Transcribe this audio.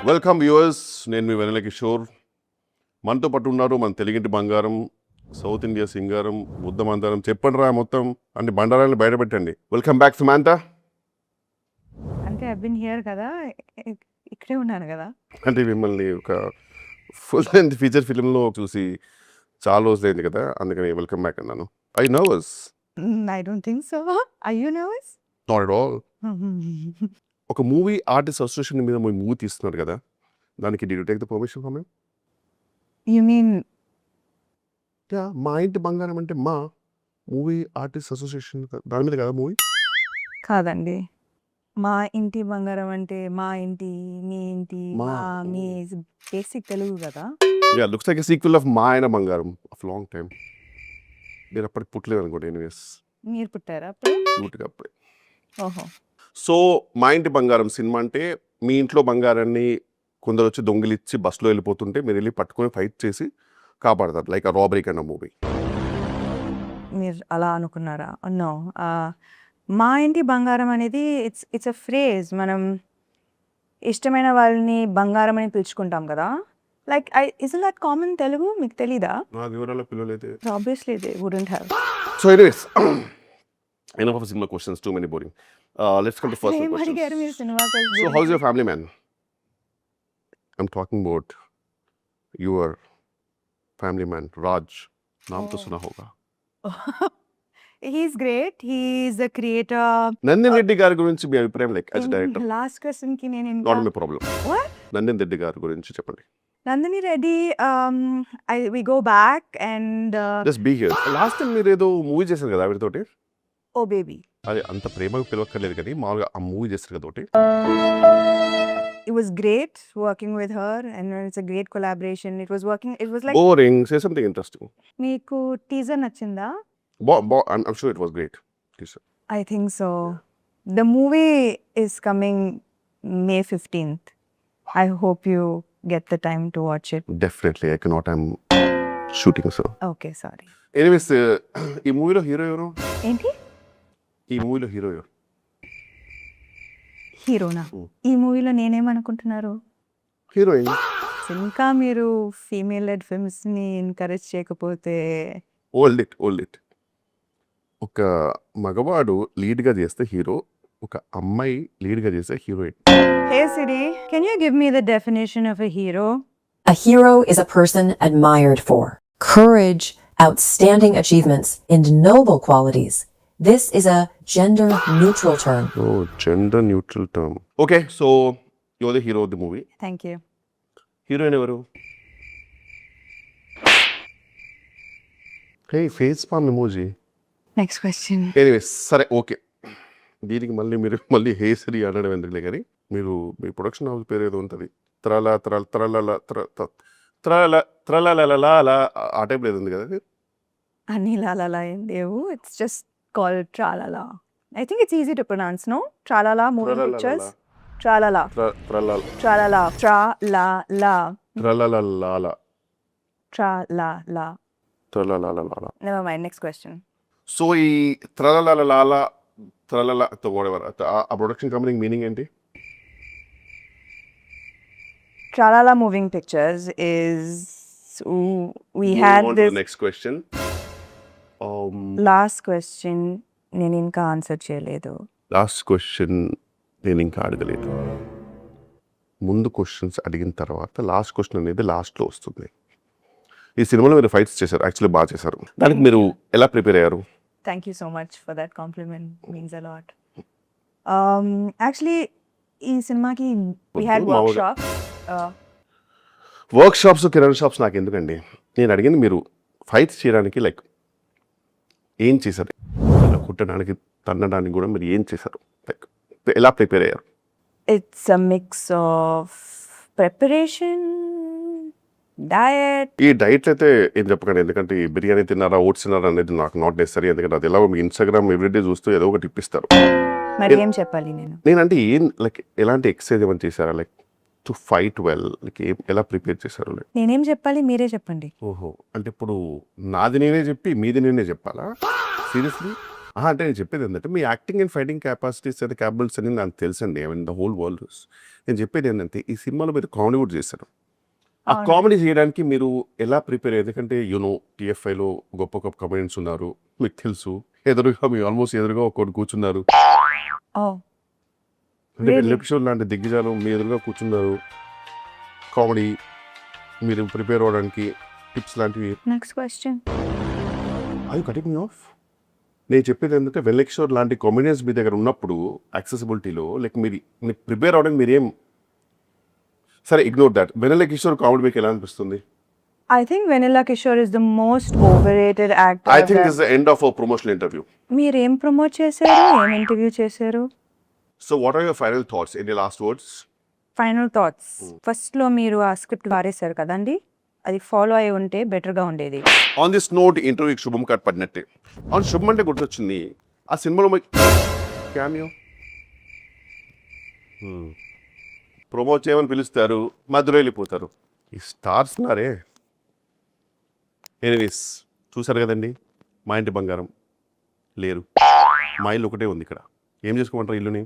Welcome viewers, నేను మీ వెన్నెల కిషోర్. మనతో పాటు ఉన్నారు మన తెలుగింటి బంగారం, సౌత్ ఇండియా సింగారం, బుద్ధ మందారం. చెప్పండి రా మొత్తం అన్ని బండారాలను బయటపెట్టండి. Welcome back సుమాంత. అంటే ఐ బిన్ హియర్ కదా, ఇక్కడే ఉన్నాను కదా. అంటే మిమ్మల్ని ఒక ఫుల్ లెంత్ ఫీచర్ ఫిల్మ్లో చూసి చాలా రోజులైంది కదా, అందుకని వెల్కమ్ బ్యాక్ అన్నాను. I nervous? I don't think so. Are you nervous? Not at all. ఒక మూవీ ఆర్టిస్ట్ అసోసియేషన్ మీద మూవీ తీస్తున్నారు కదా, దానికి did you take the permission from him? You mean మా ఇంటి బంగారం అంటే మా మూవీ ఆర్టిస్ట్ అసోసియేషన్ దాని మీద కదా మూవీ? కాదండి, మా ఇంటి బంగారం అంటే మా ఇంటి, మీ ఇంటి, మా. మా మీ బేసిక్ తెలుగు కదా. Yeah, looks like a sequel of మా ఆయన బంగారం ఆఫ్ లాంగ్ టైమ్. మీరు అప్పటికి పుట్టలేదు అనుకోండి. ఎనీవేస్, మీరు పుట్టారా అప్పుడు? క్యూట్గా అప్పుడే. ఓహో. సో మా ఇంటి బంగారం సినిమా అంటే మీ ఇంట్లో బంగారాన్ని కొందరు వచ్చి దొంగిలిచ్చి బస్సులో వెళ్ళిపోతుంటే మీరు వెళ్ళి పట్టుకొని ఫైట్ చేసి కాపాడతారు, like a robbery kind of movie. మీరు అలా అనుకున్నారా? నో. మా ఇంటి బంగారం అనేది ఇట్స్ అ ఫ్రేజ్. మనం ఇష్టమైన వాళ్ళని బంగారం అని పిలుచుకుంటాం కదా. Like is that common Telugu? మీకు తెలీదా? నా వివరాల పిల్లలైతే obviously they wouldn't have. So anyways, enough of cinema questions, too many boring. Let's come to first ఏం questions. అడిగారు మీరు cinema? So how's your family, man? I'm talking about your family man, Raj. नाम तो सुना होगा. He's great. He's a creator. నందిన్ Reddy గారి గురించి మీ అభిప్రాయం, like as director? Last question కి నేను not my problem. What? Nandini Reddy గారి గురించి చెప్పండి. Nandini Reddy, we go back and just be here. Last time మీరు ఏదో మూవీ చేశారు కదా ఆవిడతోటి, oh baby. అది అంత ప్రేమగా పిలవక్కర్లేదు కానీ మామూలుగా ఆ మూవీ చేస్తారు కదా ఒకటి. It was great working with her and it's a great collaboration. It was like boring. Say something interesting. మీకు టీజర్ నచ్చిందా? I'm sure it was great. I think so. The movie is coming May 15th. I hope you get the time to watch it. Definitely, I cannot. I'm shooting, so. Okay, sorry. Anyways, ఈ మూవీలో hero ఎవరు? ఏంటి? ఈ మూవీలో hero ఎవరు? హీరోనా? ఈ మూవీలో నేనేమనుకుంటున్నారు? హీరోయిన్. ఇంకా మీరు ఫీమేల్ లెడ్ ఫిల్మ్స్ ని ఎంకరేజ్ చేయకపోతే ఓల్డ్ ఇట్. ఒక మగవాడు లీడ్గా చేస్తే హీరో, ఒక అమ్మాయి లీడ్గా చేస్తే heroine. Hey Siri, can you give me the definition of a hero? A hero is a person admired for courage, outstanding achievements, and noble qualities. This is a gender-neutral term. Oh, gender-neutral term. Okay, so you're the hero of the movie. Thank you. Heroine ఎవరు? Hey, face palm emoji. Next question. Anyways, సరే okay. దీనికి మళ్ళీ హేసరి అనడం ఎందుకులే కానీ, మీరు మీ production house పేరు ఏదో ఉంటుంది, త్రలలా ఆ టైప్లో ఏదో ఉంది కదా అది? అన్ని లాలలా ఏం లేవు. It's just called Tralala. I think it's easy to pronounce, no? Tralala moving pictures. Tralala. త్రలలా Tralala. Tralala. త్రలలా. Tralala. Never mind. Next question. So ఈ త్రలలా whatever, ఆ ప్రొడక్షన్ కంపెనీకి మీనింగ్ ఏంటి? Tralala Moving Pictures is we had this next question. last question. నేను ఇంకా answer చేయలేదు. Last question నేను ఇంకా అడగలేదు. ముందు క్వశ్చన్స్ అడిగిన తర్వాత లాస్ట్ క్వశ్చన్ అనేది లాస్ట్లో వస్తుంది. ఈ సినిమాలో మీరు ఫైట్స్ చేశారు, యాక్చువల్లీ బాగా చేశారు. దానికి మీరు ఎలా ప్రిపేర్ అయ్యారు? Thank you so much for that compliment. Means a lot. Actually, ఈ సినిమాకి we had workshops. Work shops, kirana shops నాకు ఎందుకండి? నేను అడిగింది మీరు ఫైట్స్ చేయడానికి లైక్ ఏం చేశారు, కుట్టడానికి, తన్నడానికి కూడా మీరు ఏం చేశారు, లైక్ ఎలా ప్రిపేర్ అయ్యారు? It's a mix of preparation, diet. ఈ డైట్ అయితే ఏం చెప్పకండి, ఎందుకంటే ఈ బిర్యానీ తిన్నారా, ఓట్స్ తిన్నారా అనేది నాకు నాట్ నెసరీ. ఎందుకంటే అది ఎలా మీ ఇన్స్టాగ్రామ్ ఎవ్రీడే చూస్తూ ఏదో ఒకటి ఇప్పిస్తారు. మరి ఏం చెప్పాలి నేను? నేనంటే ఏం లైక్ ఎలాంటి ఎక్సర్సైజ్ ఏమైనా చేశారా, like to fight well, like ఎలా ప్రిపేర్ చేశారు? లైక్ నేనేం చెప్పాలి, మీరే చెప్పండి. ఓహో, అంటే ఇప్పుడు నాది నేనే చెప్పి మీది నేనే చెప్పాలా? సీరియస్లీ? అంటే నేను చెప్పేది ఏంటంటే మీ acting and fighting capacities and capabilities అని నాకు తెలుసండి. I mean the whole world. నేను చెప్పేది ఏంటంటే ఈ సినిమాలో మీరు కామెడీ కూడా చేశారు. ఆ అవును. కామెడీ చేయడానికి మీరు ఎలా ప్రిపేర్ అయ్యారు? ఎందుకంటే టీఎఫ్ఐలో గొప్ప గొప్ప కమెడియన్స్ ఉన్నారు, మీకు తెలుసు. ఎదురుగా మీ ఆల్మోస్ట్ ఎదురుగా ఒకటి కూర్చున్నారు. ఓ అంటే Really? ఎపిసోడ్ లాంటి దిగ్గజాలు మీ ఎదురుగా కూర్చున్నారు. కామెడీ మీరు ప్రిపేర్ అవ్వడానికి టిప్స్ లాంటివి. Next question. అవి కటింగ్ మీ ఆఫ్. నేను చెప్పేది ఏంటంటే వెల్లెక్షోర్ లాంటి కామెడియన్స్ మీ దగ్గర ఉన్నప్పుడు యాక్సెసిబిలిటీలో లైక్ మీరు ప్రిపేర్ అవ్వడానికి మీరేం సరే ignore that. Vennela Kishore comedy మీకు ఎలా అనిపిస్తుంది? I think Vanilla Kishore is the most overrated actor. I think this the end of our promotional interview. మీరు ఏం ప్రమోట్ చేశారు, ఏం ఇంటర్వ్యూ చేశారు? So what are your final thoughts? Any last words? Final thoughts. ఫస్ట్లో మీరు ఆ script వారేశారు కదండి, అది ఫాలో అయి ఉంటే బెటర్గా ఉండేది. ఆన్ దిస్ నోట్ ఇంటర్వ్యూకి శుభం కార్డ్ పడినట్టే. అవును, శుభం అంటే గుర్తొచ్చింది. ఆ సినిమాలో క్యామియో ప్రమోట్ చేయమని పిలుస్తారు, మధ్యలో వెళ్ళిపోతారు. ఈ స్టార్స్ ఉన్నారే. ఎనీవేస్ చూసారు కదండి, మా ఇంటి బంగారం లేరు. మా ఇల్లు ఒకటే ఉంది ఇక్కడ. ఏం చేసుకోమంటారు ఇల్లుని?